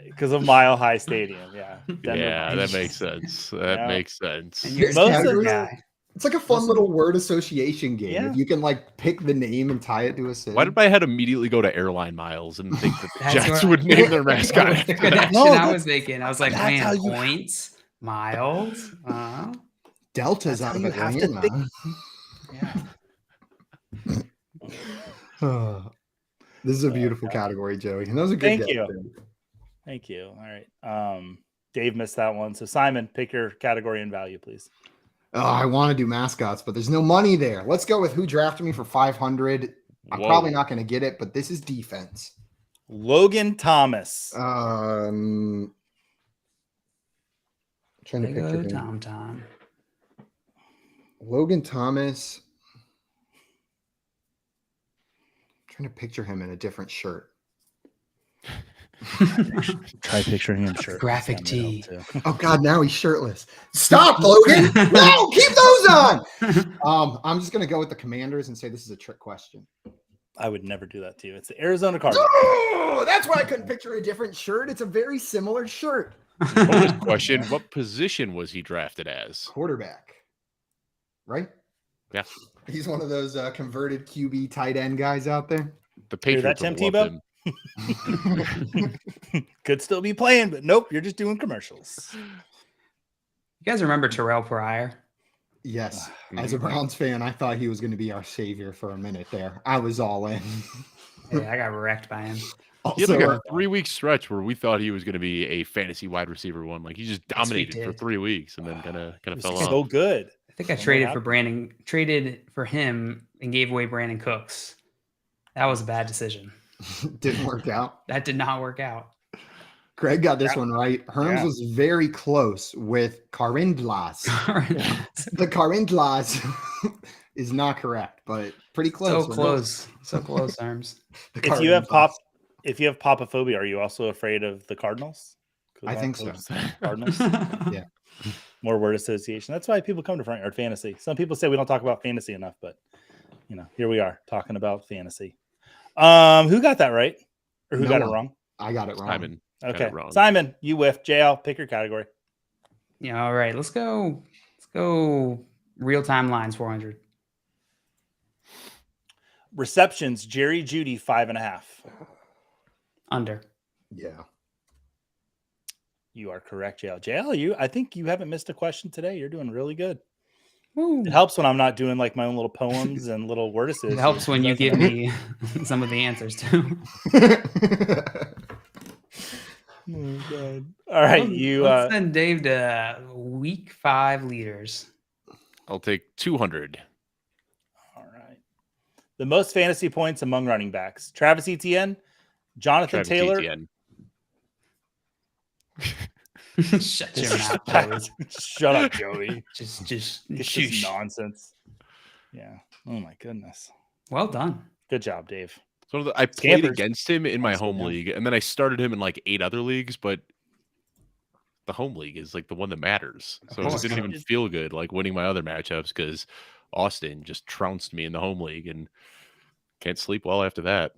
Because of Mile High Stadium. Yeah. Yeah, that makes sense. That makes sense. And you're a guy. It's like a fun little word association game. Yeah. If you can like pick the name and tie it to a city. Why did my head immediately go to Airline Miles and think that the Jets would name their mascot? The connection I was making. I was like, man, points, miles, Delta's out of Atlanta. Yeah. This is a beautiful category, Joey. And that was a good Thank you. Thank you. All right. Dave missed that one. So Simon, pick your category and value, please. Oh, I want to do mascots, but there's no money there. Let's go with who drafted me for 500. I'm probably not going to get it, but this is defense. Logan Thomas. Trying to picture him. Tom. Logan Thomas. Trying to picture him in a different shirt. Try picturing him shirt. Graphic tee. Oh God, now he's shirtless. Stop, Logan. No, keep those on. I'm just gonna go with the Commanders and say this is a trick question. I would never do that to you. It's the Arizona Cardinals. Oh, that's why I couldn't picture a different shirt. It's a very similar shirt. Bonus question: what position was he drafted as? Quarterback. Right? Yeah. He's one of those converted QB tight end guys out there. The Patriots Tim Tebow? Could still be playing, but nope, you're just doing commercials. You guys remember Terrell Pryor? Yes. As a Browns fan, I thought he was going to be our savior for a minute there. I was all in. Yeah, I got wrecked by him. He had like a 3-week stretch where we thought he was going to be a fantasy wide receiver one. Like he just dominated for 3 weeks and then kind of fell off. So good. I think I traded for him and gave away Brandon Cooks. That was a bad decision. Didn't work out. That did not work out. Craig got this one right. Herms was very close with Carindlas. The Carindlas is not correct, but pretty close. So close, Herms. If you have popophobia, are you also afraid of the Cardinals? I think so. Cardinals. Yeah. More word association. That's why people come to Front Yard Fantasy. Some people say we don't talk about fantasy enough, but here we are talking about fantasy. Who got that right? Or who got it wrong? I got it wrong. Simon. Okay. Simon, you whiffed. JL, pick your category. Yeah, all right. Let's go real-time lines 400. Receptions, Jerry Jeudy 5.5. Under. Yeah. You are correct, JL. JL, I think you haven't missed a question today. You're doing really good. Ooh. It helps when I'm not doing like my own little poems and little word associations. It helps when you give me some of the answers too. Oh, God. All right, let's send Dave to week 5 leaders. I'll take 200. All right. The most fantasy points among running backs: Travis Etienne, Jonathan Taylor. Etienne. Shut your mouth, Joey. Shut up, Joey. Just It's just nonsense. Yeah. Oh my goodness. Well done. Good job, Dave. So I played against him in my home league, and then I started him in like 8 other leagues, but the home league is like the one that matters. So it didn't even feel good like winning my other matchups because Austin just trounced me in the home league and can't sleep well after that.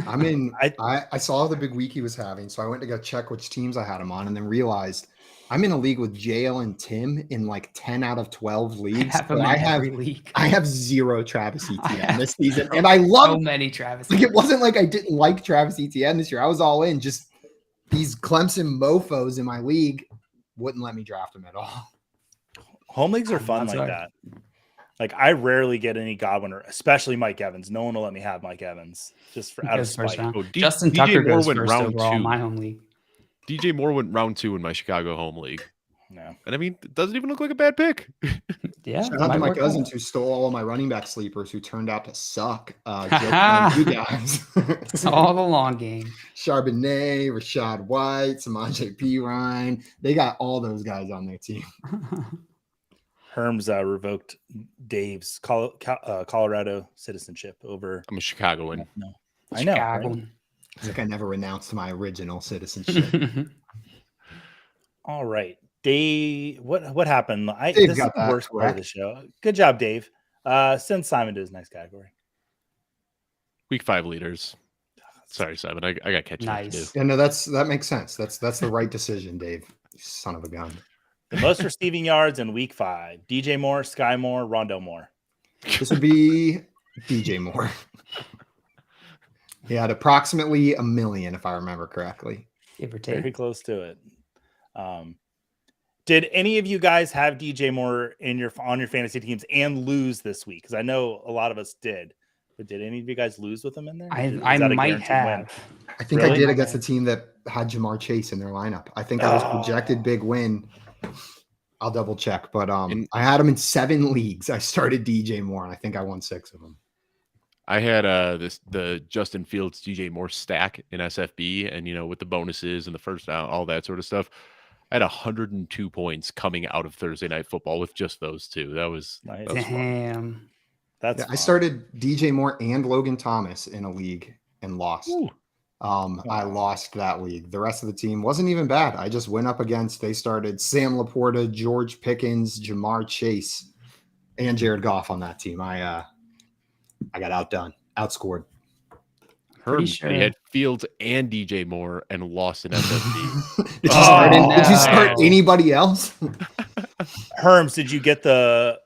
I saw the big week he was having, so I went to go check which teams I had him on, and then realized I'm in a league with JL and Tim in like 10 out of 12 leagues. I have 0 Travis Etienne this season, and I love so many Travis. Like, it wasn't like I didn't like Travis Etienne this year. I was all in. Just these Clemson mofos in my league wouldn't let me draft him at all. Home leagues are fun like that. Like, I rarely get any Godwin, or especially Mike Evans. No one will let me have Mike Evans just for out of spite. Justin Tucker goes first overall in my home league. DJ Moore went round 2 in my Chicago home league. No. And I mean, it doesn't even look like a bad pick. Yeah. Shout out to my cousins who stole all of my running back sleepers who turned out to suck. You guys. It's all the long game. Charbonnet, Rashad White, Samaje Perine. They got all those guys on their team. Herms revoked Dave's Colorado citizenship over. I'm a Chicagoan. No. I know. Right? It's like I never renounced my original citizenship. All right, Dave. What happened? Dave this got is the worst part of the show. Good job, Dave. Send Simon to his next category. Week 5 leaders. Sorry, Simon. I got catching up to do. Yeah, no, that makes sense. That's the right decision, Dave. You son of a gun. The most receiving yards in week 5. DJ Moore, Sky Moore, Rondo Moore. This would be DJ Moore. He had approximately 1 million, if I remember correctly. Give or take. Very close to it. Did any of you guys have DJ Moore on your fantasy teams and lose this week? Because I know a lot of us did. But did any of you guys lose with him in there? I might have. Win? I think I did against the team that had Jamar Chase in their lineup. I think I was projected big win. I'll double check, but I had him in 7 leagues. I started DJ Moore, and I think I won 6 of them. I had the Justin Fields DJ Moore stack in SFB, and with the bonuses and the first down, all that sort of stuff. I had 102 points coming out of Thursday Night Football with just those 2. That was nice. Damn. I started DJ Moore and Logan Thomas in a league and lost. I lost that league. The rest of the team wasn't even bad. I just went up against. They started Sam Laporta, George Pickens, Jamar Chase, and Jared Goff on that team. I got outscored. He had Fields and DJ Moore and lost in SFB. Did you start anybody else? Herms, did you get the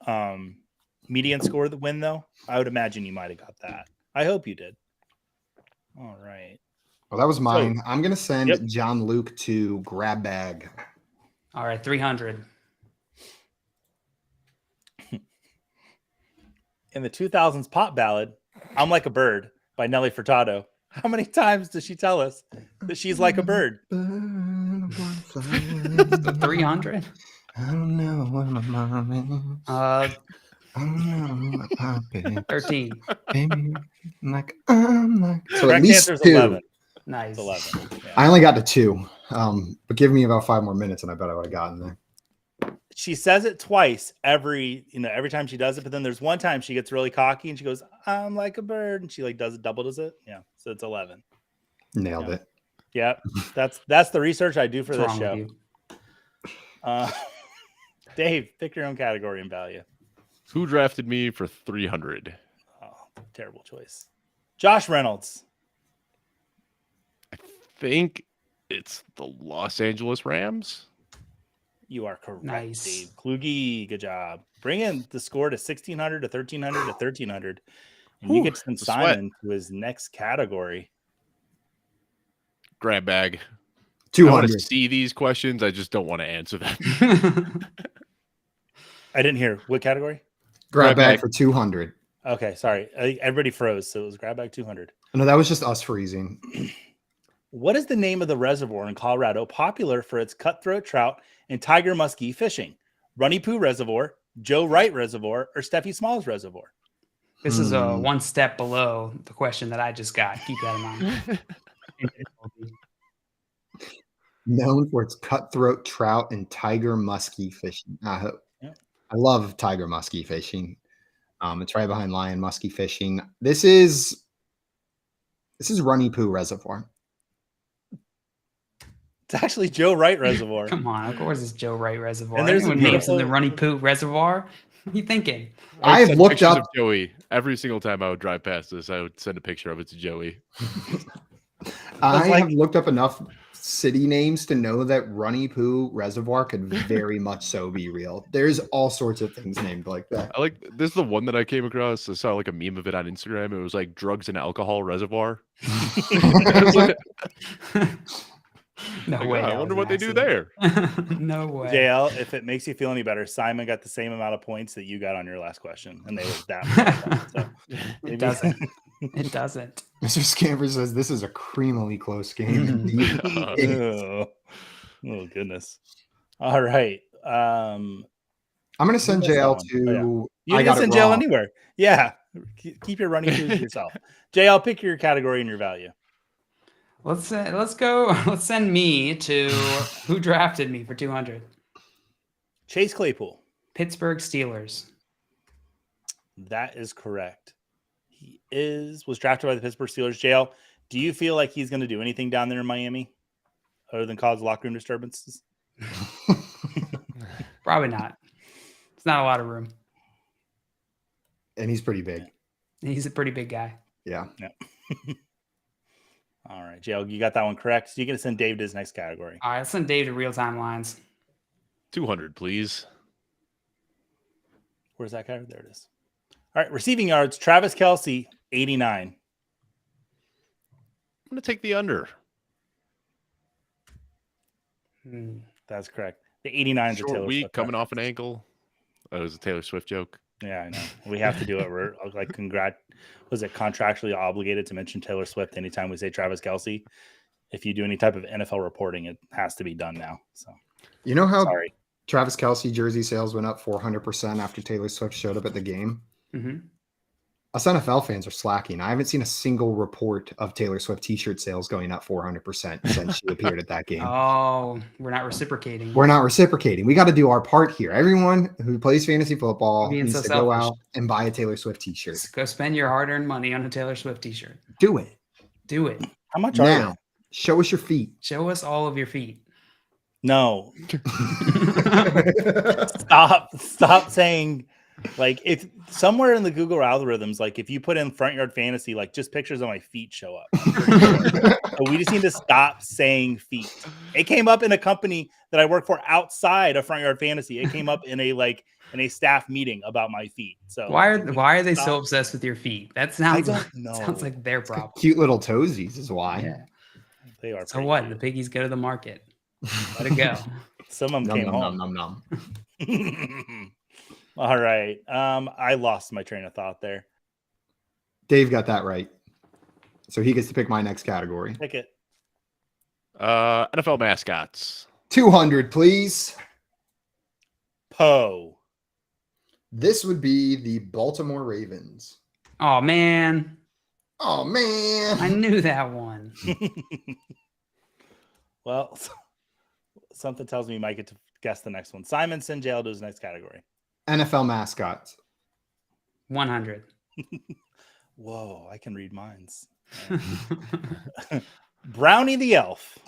median score of the win, though? I would imagine you might have got that. I hope you did. All right. Well, that was mine. So, I'm going to send John Luke to grab bag. All right, 300. In the 2000s pop ballad, I'm Like a Bird by Nelly Furtado. How many times does she tell us that she's like a bird? 300? I don't know what my mom is. I don't know what my pop 13. Baby, I'm like. So correct at least answer is 2. 11. Nice. 11. Yeah. I only got to 2. But give me about 5 more minutes, and I bet I would have gotten there. She says it twice every time she does it, but then there's one time she gets really cocky and she goes, "I'm like a bird," and she does it. Yeah, so it's 11. Nailed it. Yeah, that's the research I do for this show. Dave, pick your own category and value. Who drafted me for 300? Oh, terrible choice. Josh Reynolds. I think it's the Los Angeles Rams. You are correct, nice. Dave Kluge. Good job. Bring in the score to 1,600 to 1,300 to 1,300. And you get to send Simon to his next category. Grab bag. 200. I want to see these questions. I just don't want to answer them. I didn't hear. What category? Grab bag for 200. Okay, sorry. Everybody froze, so it was grab bag 200. No, that was just us freezing. What is the name of the reservoir in Colorado popular for its cutthroat trout and tiger muskie fishing? Runny Poo Reservoir, Joe Wright Reservoir, or Steffi Smalls Reservoir? This is a one step below the question that I just got. Keep that in mind. Known for its cutthroat trout and tiger muskie fishing. I love tiger muskie fishing. It's right behind lion muskie fishing. This is This is Runny Poo Reservoir. It's actually Joe Wright Reservoir. Come on, of course it's Joe Wright Reservoir. And there's Anyone a names in the beautiful- Runny Poo Reservoir? What are you thinking? I have send looked pictures up of Joey every single time I would drive past this. I would send a picture of it to Joey. I like- have looked up enough city names to know that Runny Poo Reservoir could very much so be real. There's all sorts of things named like that. I like this is the one that I came across. I saw like a meme of it on Instagram. It was like drugs and alcohol reservoir. No Like, way. oh, I that wonder was what an they do there. accident. No way. JL, if it makes you feel any better, Simon got the same amount of points that you got on your last question, and they were that. So It doesn't. It doesn't. Mr. Scamper says this is a creamily close game. Indeed. It is. Oh goodness! All right, I'm gonna send missed that JL one. to. you I can got send it JL wrong. anywhere. Yeah, keep your running shoes to yourself. JL, pick your category and your value. Let's go. Let's send me to who drafted me for 200. Chase Claypool. Pittsburgh Steelers. That is correct. He was drafted by the Pittsburgh Steelers. JL, do you feel like he's going to do anything down there in Miami other than cause locker room disturbances? Probably not. It's not a lot of room. And he's pretty big. He's a pretty big guy. Yeah. All right, JL, you got that one correct. So you're going to send Dave to his next category. All right, let's send Dave to real time lines. 200, please. Where's that category? There it is. All right, receiving yards, Travis Kelce, 89. I'm gonna take the under. That's correct. The 89 is a Short Taylor week Swift coming off reference. an ankle. That was a Taylor Swift joke. Yeah, I know. We have to do it. We're like, was it contractually obligated to mention Taylor Swift anytime we say Travis Kelce? If you do any type of NFL reporting, it has to be done now. So, You know how sorry. Travis Kelce jersey sales went up 400% after Taylor Swift showed up at the game? Mm-hmm. Us NFL fans are slacking. I haven't seen a single report of Taylor Swift t-shirt sales going up 400% since she appeared at that game. Oh, we're not reciprocating. We're not reciprocating. We got to do our part here. Everyone who plays fantasy football Being needs so to go selfish. out and buy a Taylor Swift t-shirt. Just go spend your hard-earned money on a Taylor Swift t-shirt. Do it. Do it. How much are Now, they? show us your feet. Show us all of your feet. No. Stop saying, like, if somewhere in the Google algorithms, like if you put in front yard fantasy, like just pictures of my feet show up. So we just need to stop saying feet. It came up in a company that I work for outside of front yard fantasy. It came up in a staff meeting about my feet. So Why are they so Stop. obsessed with your feet? That I sounds don't know. sounds like their problem. Cute little toesies is why. Yeah. They are. So pretty what? cute. The piggies go to the market. Let it go. Some of them Nom, came nom, home. nom, nom, nom. All right. I lost my train of thought there. Dave got that right. So he gets to pick my next category. Pick it. NFL mascots. 200, please. Poe. This would be the Baltimore Ravens. Oh man, Oh, man. I knew that one. Well, something tells me you might get to guess the next one. Simon, send JL to his next category. NFL mascots. 100. Whoa, I can read minds. Brownie the Elf.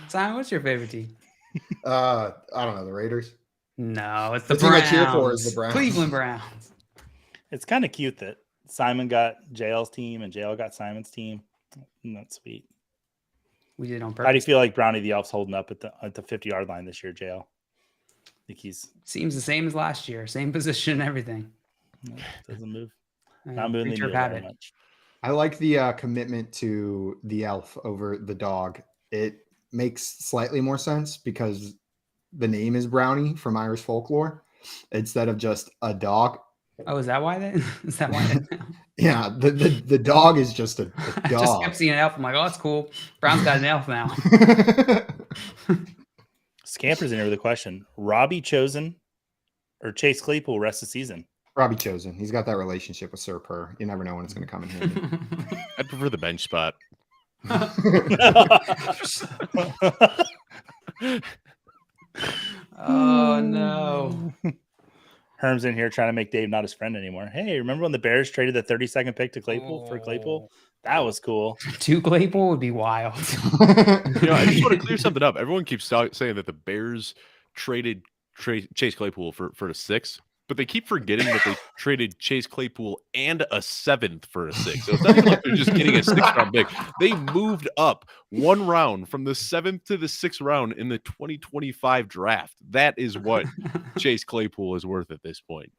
Simon, what's your favorite team? I don't know, the Raiders. No, it's the The team Browns. I cheer for is the Browns. Cleveland Browns. It's kind of cute that Simon got JL's team and JL got Simon's team. Isn't that sweet? We did it on How do you purpose. feel like Brownie the Elf's holding up at the 50-yard line this year, JL? I think he's Seems the same as last year. Same position and everything. doesn't move. I'm Not moving the creature of needle very habit. much. I like the commitment to the elf over the dog. It makes slightly more sense because the name is Brownie from Irish folklore instead of just a dog. Oh, is that why then? Is that why? Yeah, the dog is just a I just dog. kept seeing an elf. I'm like, oh, that's cool. Brown's got an elf now. Scamper's in here with a question. Robbie Chosen or Chase Claypool rest of the season? Robbie Chosen. He's got that relationship with Sir Purr. You never know when it's going to come in handy. I'd prefer the bench spot. Oh no. Herm's in here trying to make Dave not his friend anymore. Hey, remember when the Bears traded the 32nd pick to Claypool for Claypool? That was cool. To Claypool would be wild. I just want to clear something up. Everyone keeps saying that the Bears traded Chase Claypool for a 6th, but they keep forgetting that they traded Chase Claypool and a 7th for a 6th. So it's not even like they're just getting a 6th round pick. They moved up 1 round from the 7th to the 6th round in the 2025 draft. That is what Chase Claypool is worth at this point.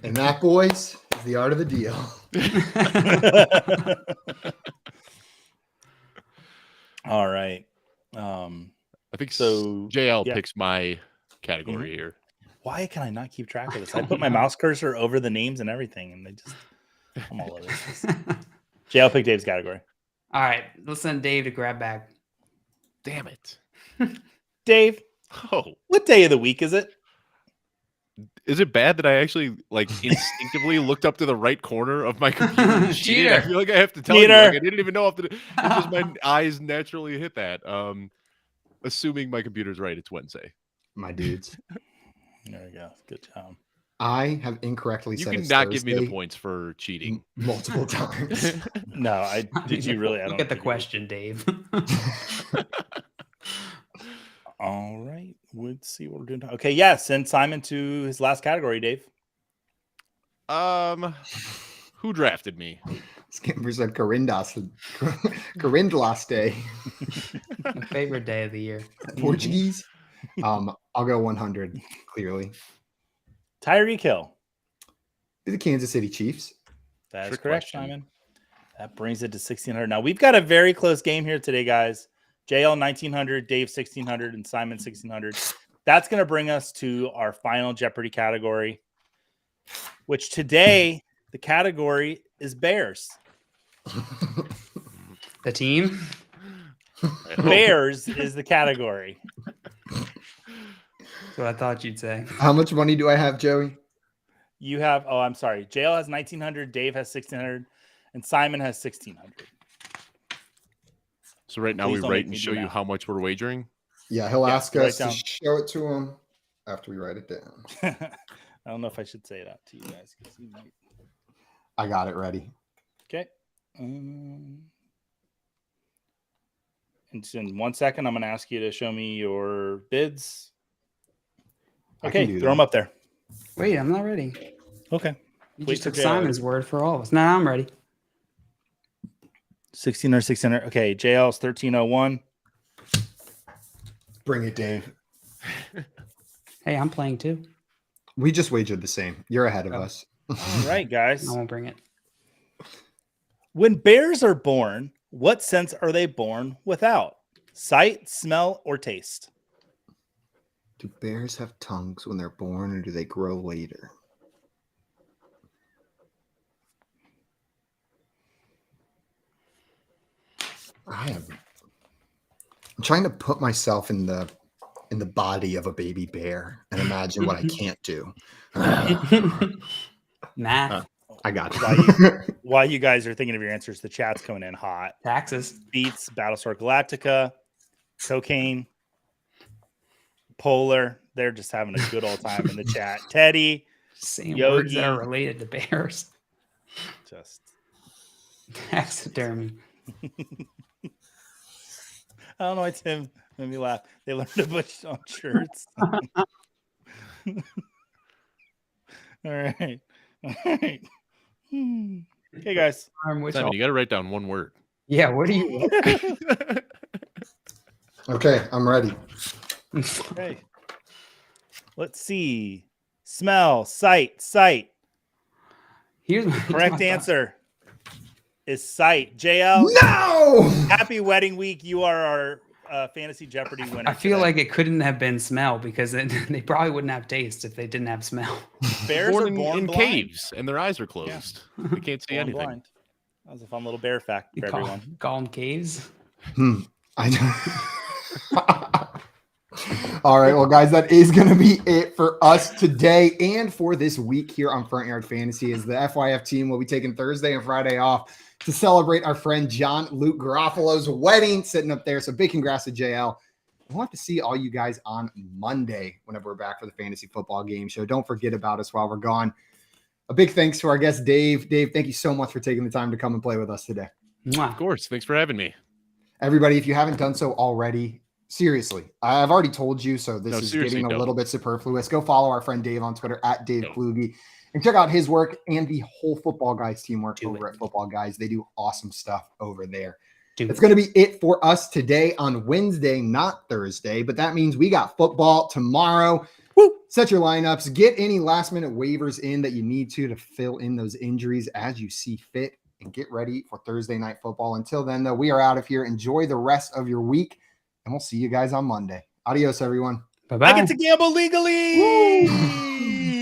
And that, boys, is the art of the deal. All right. I think so. JL picks my category here. Why can I not keep track of this? I put my mouse cursor over the names and everything, and I'm all over this. JL pick Dave's category. All right, let's send Dave to grab bag. Damn it, Dave. Oh, what day of the week is it? Is it bad that I actually instinctively looked up to the right corner of my computer and cheated? I feel like I have to tell you. Like, I didn't even know if just my eyes naturally hit that. Assuming my computer's right, it's Wednesday. My dudes. There we go. Good job. I have incorrectly said you cannot give me the points for cheating multiple times. No, did you really? I don't get the question, Dave. All right. Let's see what we're doing. Okay, yeah. Send Simon to his last category, Dave. Who drafted me? Skimper said Carindlas Day. My favorite day of the year. Portuguese. I'll go 100, clearly. Tyreek Hill. The Kansas City Chiefs. That is correct, Simon. That brings it to 1,600. Now, we've got a very close game here today, guys. JL 1,900, Dave 1,600, and Simon 1,600. That's going to bring us to our final Jeopardy category, which today the category is Bears. The team? Bears is the category. That's what I thought you'd say. How much money do I have, Joey? You have, I'm sorry. JL has 1,900, Dave has 1,600, and Simon has 1,600. So right now we write and show you how much we're wagering? Yeah, he'll ask us to show it to him after we write it down. I don't know if I should say that to you guys. I got it ready. Okay. And so in 1 second, I'm going to ask you to show me your bids. Okay, throw them up there. Wait, I'm not ready. Okay. You just took Simon's word for all of us. Now I'm ready. 16 or 600. Okay, JL's 1301. Bring it, Dave. Hey, I'm playing too. We just wagered the same. You're ahead of us. All right, guys. I won't bring it. When bears are born, what sense are they born without? Sight, smell, or taste? Do bears have tongues when they're born, or do they grow later? I'm trying to put myself in the body of a baby bear and imagine what I can't do. Math. I got it. While you guys are thinking of your answers, the chat's coming in hot. Taxes. Beats, Battlestar Galactica, cocaine, polar. They're just having a good old time in the chat. Teddy, same Yogi. Words that are related to bears. Just taxidermy. I don't know why Tim made me laugh. They learned to put on shirts. All right. All right. Okay, guys. Simon, you got to write down one word. Yeah, what do you? Okay, I'm ready. Okay. Let's see. Smell, sight. Here's my correct answer is sight. JL. No! Happy wedding week. You are our Fantasy Jeopardy winner. I feel like it couldn't have been smell because they probably wouldn't have taste if they didn't have smell. Bears are born in blind. caves and their eyes are closed. Yeah. They can't see anything. Blind. That was a fun little bear fact for everyone. Call them caves. All right, well, guys, that is going to be it for us today and for this week here on Front Yard Fantasy. As the FYF team will be taking Thursday and Friday off to celebrate our friend John Luke Garofalo's wedding, sitting up there. So big congrats to JL We'll have to see all you guys on Monday whenever we're back for the Fantasy Football Game Show. Don't forget about us while we're gone. A big thanks to our guest, Dave. Dave, thank you so much for taking the time to come and play with us today. Of course. Thanks for having me. Everybody, if you haven't done so already, seriously, I've already told you, so this is getting a little bit superfluous. Go follow our friend Dave on Twitter at Dave Kluge and check out his work and the whole Football Guys teamwork over at Football Guys. They do awesome stuff over there. That's going to be it for us today on Wednesday, not Thursday, but that means we got football tomorrow. Woo! Set your lineups, get any last minute waivers in that you need to fill in those injuries as you see fit, and get ready for Thursday night football. Until then, though, we are out of here. Enjoy the rest of your week, and we'll see you guys on Monday. Adios, everyone. Bye-bye. I get to gamble legally. Woo!